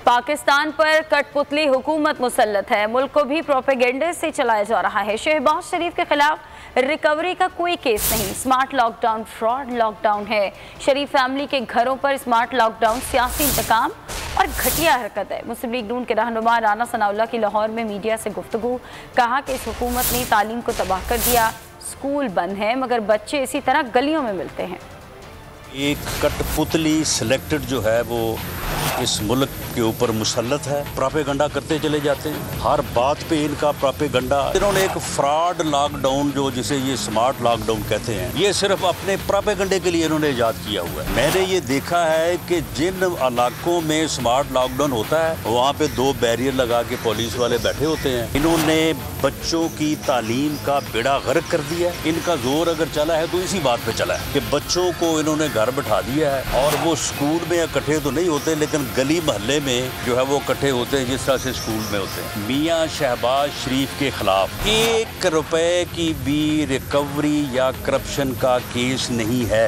पाकिस्तान पर कठपुतली हुकूमत मुसल्लत है। मुल्क को भी प्रोपेगेंडे से चलाया जा रहा है। शहबाज शरीफ के खिलाफ रिकवरी का कोई केस नहीं। स्मार्ट लॉकडाउन फ्रॉड लॉकडाउन है। शरीफ फैमिली के घरों पर स्मार्ट लॉकडाउन सियासी इंतकाम और घटिया हरकत है। मुस्लिम लीग नून के रहनुमा राना सनाउल्लाह की लाहौर में मीडिया से गुफ्तगू, कहा कि इस हुकूमत ने तालीम को तबाह कर दिया। स्कूल बंद है मगर बच्चे इसी तरह गलियों में मिलते हैं। एक कठपुतली सिलेक्टेड जो है वो इस मुल्क के ऊपर मुसल्लत है। प्रोपेगेंडा करते चले जाते हैं, हर बात पे इनका प्रोपेगेंडा। इन्होंने एक फ्रॉड लॉकडाउन जो जिसे ये स्मार्ट लॉकडाउन कहते हैं, ये सिर्फ अपने प्रोपेगेंडे के लिए इन्होंने ईजाद किया हुआ है। मैंने ये देखा है कि जिन इलाकों में स्मार्ट लॉकडाउन होता है वहाँ पे 2 बैरियर लगा के पुलिस वाले बैठे होते हैं। इन्होंने बच्चों की तालीम का बेड़ा गर्क कर दिया है। इनका जोर अगर चला है तो इसी बात पे चला है कि बच्चों को इन्होंने घर बैठा दिया है और वो स्कूल में इकट्ठे तो नहीं होते लेकिन गली मोहल्ले में जो है वो इकट्ठे होते हैं जिस तरह से स्कूल में होते हैं। मियां शहबाज शरीफ के खिलाफ 1 रुपए की भी रिकवरी या करप्शन का केस नहीं है।